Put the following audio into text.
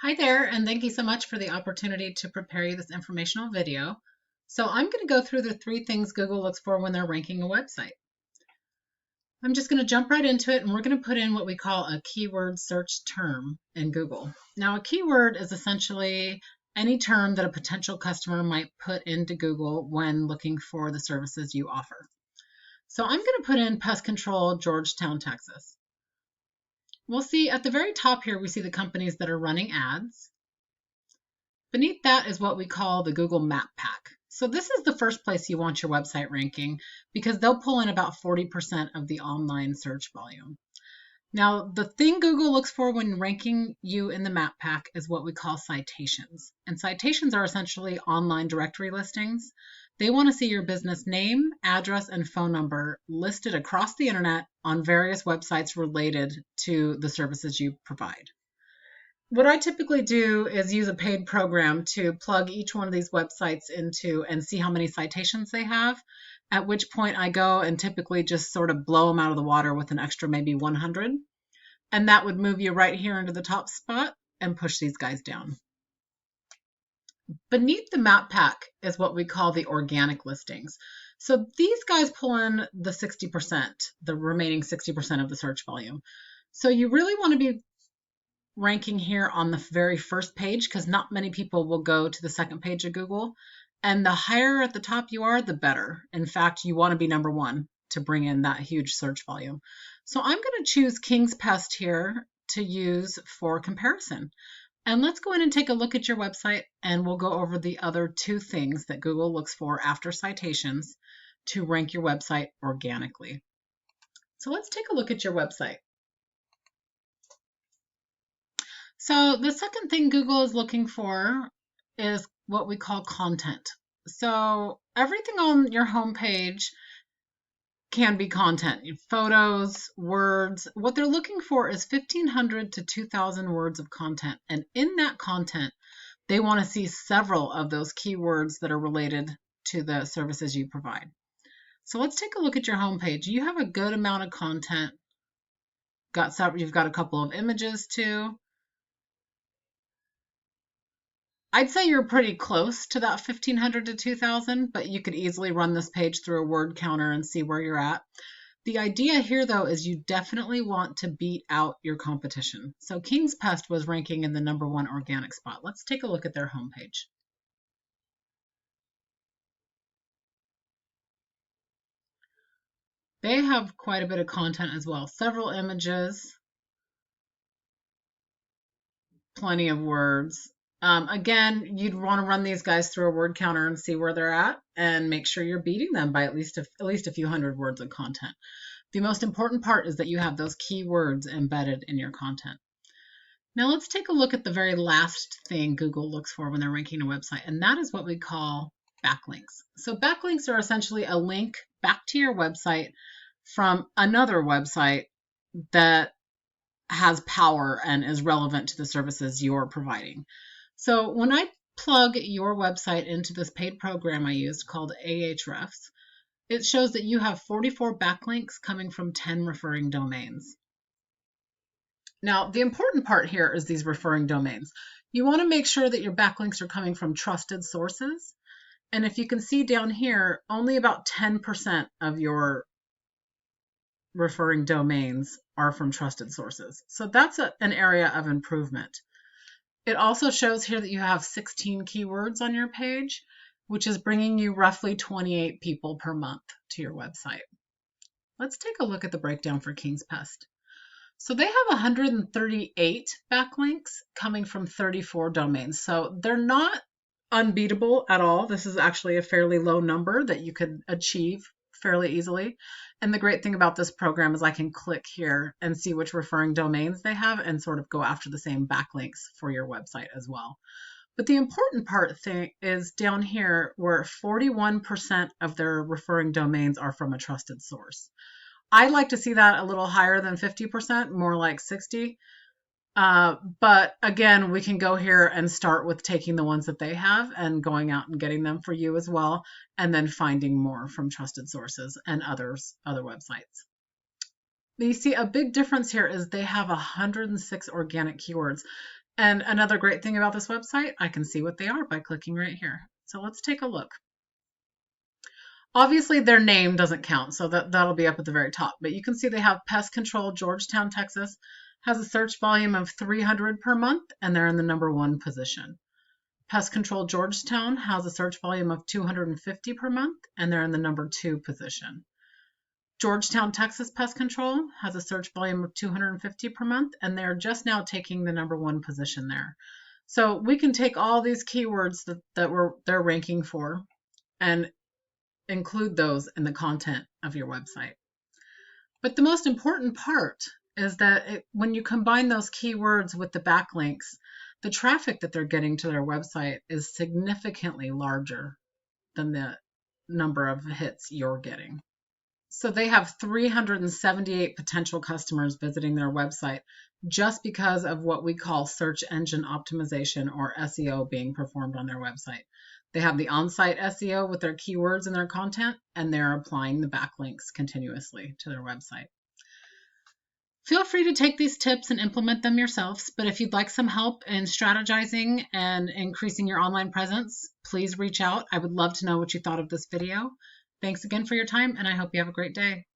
Hi there, and thank you so much for the opportunity to prepare you this informational video. So I'm going to go through the three things Google looks for when they're ranking a website. I'm just going to jump right into it, and we're going to put in what we call a keyword search term in Google. Now, a keyword is essentially any term that a potential customer might put into Google when looking for the services you offer. So I'm going to put in pest control, Georgetown, Texas. We'll see at the very top here, we see the companies that are running ads. Beneath that is what we call the Google Map Pack. So this is the first place you want your website ranking because they'll pull in about 40% of the online search volume. Now, the thing Google looks for when ranking you in the Map Pack is what we call citations. And citations are essentially online directory listings. They want to see your business name, address, and phone number listed across the internet on various websites related to the services you provide. What I typically do is use a paid program to plug each one of these websites into and see how many citations they have, at which point I go and typically just sort of blow them out of the water with an extra maybe 100. And that would move you right here into the top spot and push these guys down. Beneath the map pack is what we call the organic listings. So these guys pull in the 60%, the remaining 60% of the search volume. So you really want to be ranking here on the very first page because not many people will go to the second page of Google. And the higher at the top you are, the better. In fact, you want to be number one to bring in that huge search volume. So I'm going to choose King's Pest here to use for comparison. And let's go in and take a look at your website, and we'll go over the other two things that Google looks for after citations to rank your website organically. So let's take a look at your website. So the second thing Google is looking for is what we call content. So everything on your homepage can be content, photos, words. What they're looking for is 1,500 to 2,000 words of content. And in that content, they want to see several of those keywords that are related to the services you provide. So let's take a look at your homepage. You have a good amount of content. You've got a couple of images too. I'd say you're pretty close to that 1,500 to 2,000, but you could easily run this page through a word counter and see where you're at. The idea here, though, is you definitely want to beat out your competition. So King's Pest was ranking in the #1 organic spot. Let's take a look at their homepage. They have quite a bit of content as well. Several images, plenty of words. Again, you'd want to run these guys through a word counter and see where they're at and make sure you're beating them by at least a few hundred words of content. The most important part is that you have those keywords embedded in your content. Now let's take a look at the very last thing Google looks for when they're ranking a website, and that is what we call backlinks. So backlinks are essentially a link back to your website from another website that has power and is relevant to the services you're providing. So when I plug your website into this paid program I used called Ahrefs, it shows that you have 44 backlinks coming from 10 referring domains. Now, the important part here is these referring domains. You want to make sure that your backlinks are coming from trusted sources. And if you can see down here, only about 10% of your referring domains are from trusted sources. So that's an area of improvement. It also shows here that you have 16 keywords on your page, which is bringing you roughly 28 people per month to your website. Let's take a look at the breakdown for King's Pest. So they have 138 backlinks coming from 34 domains. So they're not unbeatable at all. This is actually a fairly low number that you could achieve fairly easily. And the great thing about this program is I can click here and see which referring domains they have and sort of go after the same backlinks for your website as well. But the important part is down here where 41% of their referring domains are from a trusted source. I'd like to see that a little higher than 50%, more like 60. But again, we can go here and start with taking the ones that they have and going out and getting them for you as well, and then finding more from trusted sources and other websites. But you see a big difference here is they have 106 organic keywords. And another great thing about this website, I can see what they are by clicking right here. So let's take a look. Obviously, their name doesn't count, so that'll be up at the very top. But you can see they have Pest Control, Georgetown, Texas, has a search volume of 300 per month, and they're in the #1 position. Pest Control Georgetown has a search volume of 250 per month, and they're in the #2 position. Georgetown, Texas Pest Control has a search volume of 250 per month, and they're just now taking the #1 position there. So we can take all these keywords that they're ranking for and include those in the content of your website. But the most important part is that when you combine those keywords with the backlinks, the traffic that they're getting to their website is significantly larger than the number of hits you're getting. So they have 378 potential customers visiting their website just because of what we call search engine optimization, or SEO, being performed on their website. They have the on-site SEO with their keywords and their content, and they're applying the backlinks continuously to their website. Feel free to take these tips and implement them yourselves, but if you'd like some help in strategizing and increasing your online presence, please reach out. I would love to know what you thought of this video. Thanks again for your time, and I hope you have a great day.